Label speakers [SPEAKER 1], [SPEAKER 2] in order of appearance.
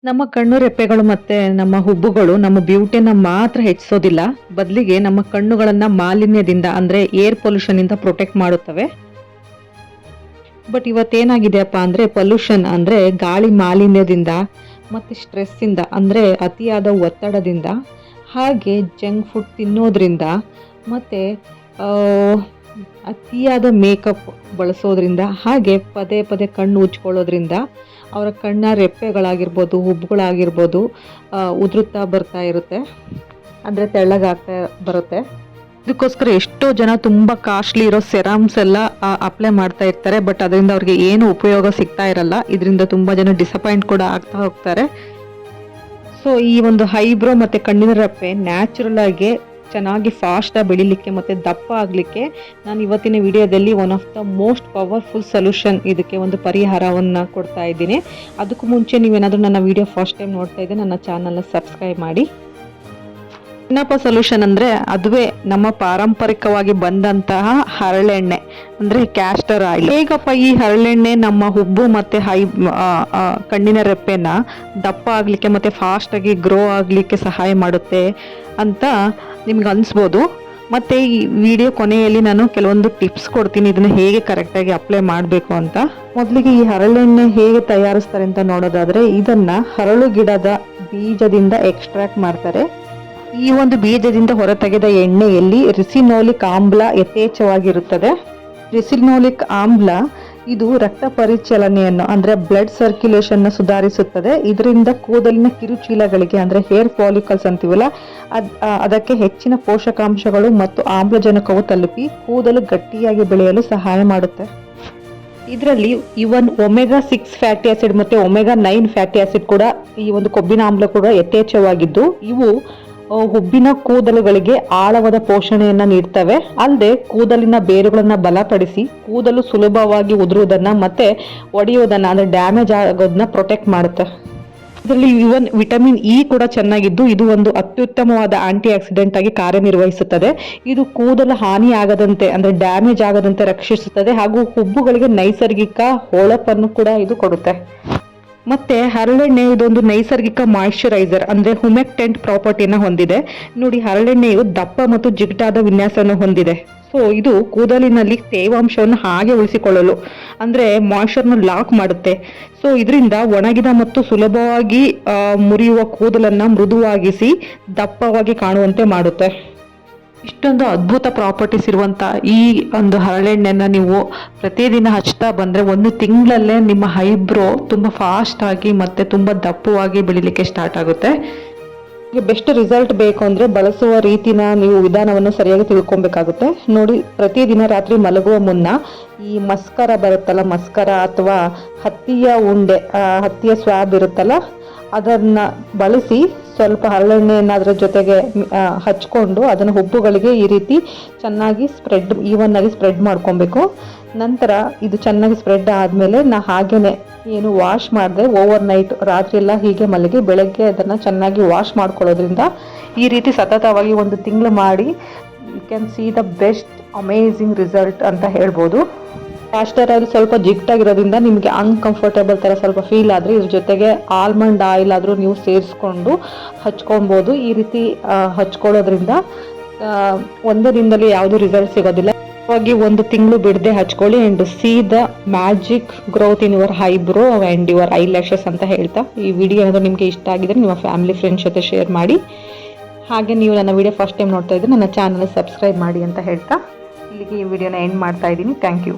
[SPEAKER 1] ನಮ್ಮ ಕಣ್ಣು ರೆಪ್ಪೆಗಳು ಮತ್ತೆ ನಮ್ಮ ಹುಬ್ಬುಗಳು ನಮ್ಮ ಬ್ಯೂಟಿನ ಮಾತ್ರ ಹೆಚ್ಚಿಸೋದಿಲ್ಲ, ಬದಲಿಗೆ ನಮ್ಮ ಕಣ್ಣುಗಳನ್ನ ಮಾಲಿನ್ಯದಿಂದ ಅಂದ್ರೆ ಏರ್ ಪೊಲ್ಯೂಷನ್ ಇಂದ ಪ್ರೊಟೆಕ್ಟ್ ಮಾಡುತ್ತವೆ. ಬಟ್ ಇವತ್ತೇನಾಗಿದೆಯಪ್ಪ ಅಂದ್ರೆ ಪೊಲ್ಯೂಷನ್ ಅಂದ್ರೆ ಗಾಳಿ ಮಾಲಿನ್ಯದಿಂದ ಮತ್ತೆ ಸ್ಟ್ರೆಸ್ ಇಂದ ಅಂದ್ರೆ ಅತಿಯಾದ ಒತ್ತಡದಿಂದ, ಹಾಗೆ ಜಂಕ್ ಫುಡ್ ತಿನ್ನೋದ್ರಿಂದ ಮತ್ತೆ ಅತಿಯಾದ ಮೇಕಪ್ ಬಳಸೋದ್ರಿಂದ, ಹಾಗೆ ಪದೇ ಪದೇ ಕಣ್ಣು ಉಜ್ಕೊಳ್ಳೋದ್ರಿಂದ ಅವರ ಕಣ್ಣ ರೆಪ್ಪೆಗಳಾಗಿರ್ಬೋದು, ಹುಬ್ಬುಗಳಾಗಿರ್ಬೋದು ಉದುರುತ್ತಾ ಬರ್ತಾ ಇರುತ್ತೆ, ಅಂದರೆ ತೆಳ್ಳಗಾಗ್ತಾ ಬರುತ್ತೆ. ಇದಕ್ಕೋಸ್ಕರ ಎಷ್ಟೋ ಜನ ತುಂಬ ಕಾಸ್ಟ್ಲಿ ಇರೋ ಸೆರಮ್ಸ್ ಎಲ್ಲ ಅಪ್ಲೈ ಮಾಡ್ತಾ ಇರ್ತಾರೆ. ಬಟ್ ಅದರಿಂದ ಅವ್ರಿಗೆ ಏನು ಉಪಯೋಗ ಸಿಗ್ತಾ ಇರಲ್ಲ. ಇದರಿಂದ ತುಂಬ ಜನ ಡಿಸಪಾಯಿಂಟ್ ಕೂಡ ಆಗ್ತಾ ಹೋಗ್ತಾರೆ. ಸೊ ಈ ಒಂದು ಐಬ್ರೋ ಮತ್ತು ಕಣ್ಣಿನ ರೆಪ್ಪೆ ನ್ಯಾಚುರಲ್ ಆಗಿ ಚೆನ್ನಾಗಿ ಫಾಸ್ಟಾಗಿ ಬೆಳಿಲಿಕ್ಕೆ ಮತ್ತು ದಪ್ಪ ಆಗಲಿಕ್ಕೆ ನಾನು ಇವತ್ತಿನ ವಿಡಿಯೋದಲ್ಲಿ one of the most powerful solution, ಇದಕ್ಕೆ ಒಂದು ಪರಿಹಾರವನ್ನು ಕೊಡ್ತಾ ಇದ್ದೀನಿ. ಅದಕ್ಕೂ ಮುಂಚೆ ನೀವೇನಾದರೂ ನನ್ನ ವಿಡಿಯೋ ಫಸ್ಟ್ ಟೈಮ್ ನೋಡ್ತಾ ಇದ್ದರೆ ನನ್ನ ಚಾನಲ್ನ ಸಬ್ಸ್ಕ್ರೈಬ್ ಮಾಡಿ. ಏನಪ್ಪ ಸೊಲ್ಯೂಷನ್ ಅಂದರೆ ಅದುವೇ ನಮ್ಮ ಪಾರಂಪರಿಕವಾಗಿ ಬಂದಂತಹ ಹರಳೆಣ್ಣೆ ಅಂದರೆ ಕ್ಯಾಸ್ಟರ್ ಆಯಿಲ್. ಹೇಗಪ್ಪ ಈ ಹರಳೆಣ್ಣೆ ನಮ್ಮ ಹುಬ್ಬು ಮತ್ತು ಕಣ್ಣಿನ ರೆಪ್ಪೆನ ದಪ್ಪ ಆಗಲಿಕ್ಕೆ ಮತ್ತು ಫಾಸ್ಟಾಗಿ ಗ್ರೋ ಆಗಲಿಕ್ಕೆ ಸಹಾಯ ಮಾಡುತ್ತೆ ಅಂತ ನಿಮ್ಗೆ ಅನಿಸ್ಬೋದು. ಮತ್ತು ಈ ವಿಡಿಯೋ ಕೊನೆಯಲ್ಲಿ ನಾನು ಕೆಲವೊಂದು ಟಿಪ್ಸ್ ಕೊಡ್ತೀನಿ, ಇದನ್ನು ಹೇಗೆ ಕರೆಕ್ಟಾಗಿ ಅಪ್ಲೈ ಮಾಡಬೇಕು ಅಂತ. ಮೊದಲಿಗೆ ಈ ಹರಳೆಣ್ಣೆ ಹೇಗೆ ತಯಾರಿಸ್ತಾರೆ ಅಂತ ನೋಡೋದಾದರೆ, ಇದನ್ನು ಹರಳು ಗಿಡದ ಬೀಜದಿಂದ ಎಕ್ಸ್ಟ್ರಾಕ್ಟ್ ಮಾಡ್ತಾರೆ. ಈ ಒಂದು ಬೀಜದಿಂದ ಹೊರತೆಗೆದ ಎಣ್ಣೆಯಲ್ಲಿ ರಿಸಿನೋಲಿಕ್ ಆಮ್ಲ ಯಥೇಚ್ಛವಾಗಿರುತ್ತದೆ. ರಿಸಿನೋಲಿಕ್ ಆಮ್ಲ ಇದು ರಕ್ತ ಪರಿಚಲನೆಯನ್ನು ಅಂದರೆ ಬ್ಲಡ್ ಸರ್ಕ್ಯುಲೇಷನ್ನ ಸುಧಾರಿಸುತ್ತದೆ. ಇದರಿಂದ ಕೂದಲಿನ ಕಿರುಚೀಲಗಳಿಗೆ ಅಂದರೆ ಹೇರ್ ಫಾಲಿಕಲ್ಸ್ ಅಂತೀವಲ್ಲ ಅದಕ್ಕೆ ಹೆಚ್ಚಿನ ಪೋಷಕಾಂಶಗಳು ಮತ್ತು ಆಮ್ಲಜನಕವು ತಲುಪಿ ಕೂದಲು ಗಟ್ಟಿಯಾಗಿ ಬೆಳೆಯಲು ಸಹಾಯ ಮಾಡುತ್ತೆ. ಇದರಲ್ಲಿ ಇವನ್ ಒಮೆಗಾ 6 ಫ್ಯಾಟಿ ಆಸಿಡ್ ಮತ್ತು ಒಮೆಗಾ 9 ಫ್ಯಾಟಿ ಆಸಿಡ್ ಕೂಡ, ಈ ಒಂದು ಕೊಬ್ಬಿನ ಆಮ್ಲ ಕೂಡ ಯಥೇಚ್ಛವಾಗಿದ್ದು ಇವು ಹುಬ್ಬಿನ ಕೂದಲುಗಳಿಗೆ ಆಳವಾದ ಪೋಷಣೆಯನ್ನ ನೀಡ್ತವೆ. ಅಲ್ಲದೆ ಕೂದಲಿನ ಬೇರುಗಳನ್ನ ಬಲಪಡಿಸಿ ಕೂದಲು ಸುಲಭವಾಗಿ ಉದುರುವುದನ್ನ ಮತ್ತೆ ಒಡೆಯುವುದನ್ನ ಅಂದ್ರೆ ಡ್ಯಾಮೇಜ್ ಆಗೋದನ್ನ ಪ್ರೊಟೆಕ್ಟ್ ಮಾಡುತ್ತೆ. ಇದರಲ್ಲಿ ಇವನ್ ವಿಟಮಿನ್ ಇ ಕೂಡ ಚೆನ್ನಾಗಿದ್ದು ಇದು ಒಂದು ಅತ್ಯುತ್ತಮವಾದ ಆಂಟಿ ಆಕ್ಸಿಡೆಂಟ್ ಆಗಿ ಕಾರ್ಯನಿರ್ವಹಿಸುತ್ತದೆ. ಇದು ಕೂದಲು ಹಾನಿ ಆಗದಂತೆ ಅಂದ್ರೆ ಡ್ಯಾಮೇಜ್ ಆಗದಂತೆ ರಕ್ಷಿಸುತ್ತದೆ ಹಾಗೂ ಹುಬ್ಬುಗಳಿಗೆ ನೈಸರ್ಗಿಕ ಹೊಳಪನ್ನು ಕೂಡ ಇದು ಕೊಡುತ್ತೆ. ಮತ್ತೆ ಹರಳೆಣ್ಣೆ ಇದೊಂದು ನೈಸರ್ಗಿಕ ಮಾಯಿಶ್ಚರೈಸರ್ ಅಂದ್ರೆ ಹುಮೆಕ್ಟೆಂಟ್ ಪ್ರಾಪರ್ಟಿನ ಹೊಂದಿದೆ. ನೋಡಿ, ಹರಳೆಣ್ಣೆಯು ದಪ್ಪ ಮತ್ತು ಜಿಗುಟಾದ ವಿನ್ಯಾಸವನ್ನು ಹೊಂದಿದೆ. ಸೊ ಇದು ಕೂದಲಿನಲ್ಲಿ ತೇವಾಂಶವನ್ನು ಹಾಗೆ ಉಳಿಸಿಕೊಳ್ಳಲು ಅಂದ್ರೆ ಮಾಯಿಶ್ಚರ್ನ ಲಾಕ್ ಮಾಡುತ್ತೆ. ಸೊ ಇದರಿಂದ ಒಣಗಿದ ಮತ್ತು ಸುಲಭವಾಗಿ ಮುರಿಯುವ ಕೂದಲನ್ನ ಮೃದುವಾಗಿಸಿ ದಪ್ಪವಾಗಿ ಕಾಣುವಂತೆ ಮಾಡುತ್ತೆ. ಇಷ್ಟೊಂದು ಅದ್ಭುತ ಪ್ರಾಪರ್ಟೀಸ್ ಇರುವಂಥ ಈ ಒಂದು ಹರಳೆಣ್ಣೆನ ನೀವು ಪ್ರತಿದಿನ ಹಚ್ತಾ ಬಂದರೆ 1 ತಿಂಗಳಲ್ಲೇ ನಿಮ್ಮ ಐಬ್ರೋ ತುಂಬ ಫಾಸ್ಟಾಗಿ ಮತ್ತು ತುಂಬ ದಪ್ಪವಾಗಿ ಬೆಳಿಲಿಕ್ಕೆ ಸ್ಟಾರ್ಟ್ ಆಗುತ್ತೆ. ಈಗ ಬೆಸ್ಟ್ ರಿಸಲ್ಟ್ ಬೇಕು ಅಂದರೆ ಬಳಸುವ ರೀತಿನ ನೀವು ವಿಧಾನವನ್ನು ಸರಿಯಾಗಿ ತಿಳ್ಕೊಬೇಕಾಗುತ್ತೆ. ನೋಡಿ, ಪ್ರತಿದಿನ ರಾತ್ರಿ ಮಲಗುವ ಮುನ್ನ ಈ ಮಸ್ಕರ ಬರುತ್ತಲ್ಲ, ಮಸ್ಕರ ಅಥವಾ ಹತ್ತಿಯ ಉಂಡೆ, ಹತ್ತಿಯ ಸ್ವಾಬ್ ಇರುತ್ತಲ್ಲ ಅದನ್ನು ಬಳಸಿ ಸ್ವಲ್ಪ ಹರಳೆಣ್ಣೆಯನ್ನು ಅದರ ಜೊತೆಗೆ ಹಚ್ಕೊಂಡು ಅದನ್ನು ಹುಬ್ಬುಗಳಿಗೆ ಈ ರೀತಿ ಚೆನ್ನಾಗಿ ಈವನ್ ಆಗಿ ಸ್ಪ್ರೆಡ್ ಮಾಡ್ಕೊಬೇಕು. ನಂತರ ಇದು ಚೆನ್ನಾಗಿ ಸ್ಪ್ರೆಡ್ ಆದಮೇಲೆ ಹಾಗೇನೆ ಏನು ವಾಶ್ ಮಾಡಿದೆ ಓವರ್ ನೈಟ್, ರಾತ್ರಿ ಎಲ್ಲ ಹೀಗೆ ಮಲಗಿ ಬೆಳಗ್ಗೆ ಅದನ್ನು ಚೆನ್ನಾಗಿ ವಾಶ್ ಮಾಡ್ಕೊಳ್ಳೋದ್ರಿಂದ ಈ ರೀತಿ ಸತತವಾಗಿ 1 ತಿಂಗಳು ಮಾಡಿ you can see the best amazing result ಅಂತ ಹೇಳ್ಬೋದು. ಕ್ಯಾಸ್ಟರ್ ಆಯಿಲ್ ಸ್ವಲ್ಪ ಜಿಗ್ಟಾಗಿರೋದ್ರಿಂದ ನಿಮಗೆ ಅನ್ಕಂಫರ್ಟೇಬಲ್ ಥರ ಸ್ವಲ್ಪ ಫೀಲ್ ಆದರೆ ಇದ್ರ ಜೊತೆಗೆ ಆಲ್ಮಂಡ್ ಆಯಿಲ್ ಆದರೂ ನೀವು ಸೇರಿಸ್ಕೊಂಡು ಹಚ್ಕೊಬೋದು. ಈ ರೀತಿ ಹಚ್ಕೊಳ್ಳೋದ್ರಿಂದ ಒಂದೇ ದಿನದಲ್ಲಿ ಯಾವುದೂ ರಿಸಲ್ಟ್ ಸಿಗೋದಿಲ್ಲ. ಹಾಗಾಗಿ 1 ತಿಂಗಳು ಬಿಡದೆ ಹಚ್ಕೊಳ್ಳಿ and see the magic growth in your eyebrow and your eyelashes ಅಂತ ಹೇಳ್ತಾ, ಈ ವಿಡಿಯೋ ಏನಾದರೂ ನಿಮಗೆ ಇಷ್ಟ ಆಗಿದ್ರೆ ನಿಮ್ಮ ಫ್ಯಾಮಿಲಿ ಫ್ರೆಂಡ್ಸ್ ಜೊತೆ ಶೇರ್ ಮಾಡಿ. ಹಾಗೆ ನೀವು ನನ್ನ ವಿಡಿಯೋ ಫಸ್ಟ್ ಟೈಮ್ ನೋಡ್ತಾ ಇದ್ದರೆ ನನ್ನ ಚಾನಲ್ ಸಬ್ಸ್ಕ್ರೈಬ್ ಮಾಡಿ ಅಂತ ಹೇಳ್ತಾ ಇಲ್ಲಿಗೆ ಈ ವಿಡಿಯೋನ ಎಂಡ್ ಮಾಡ್ತಾ ಇದ್ದೀನಿ. Thank you.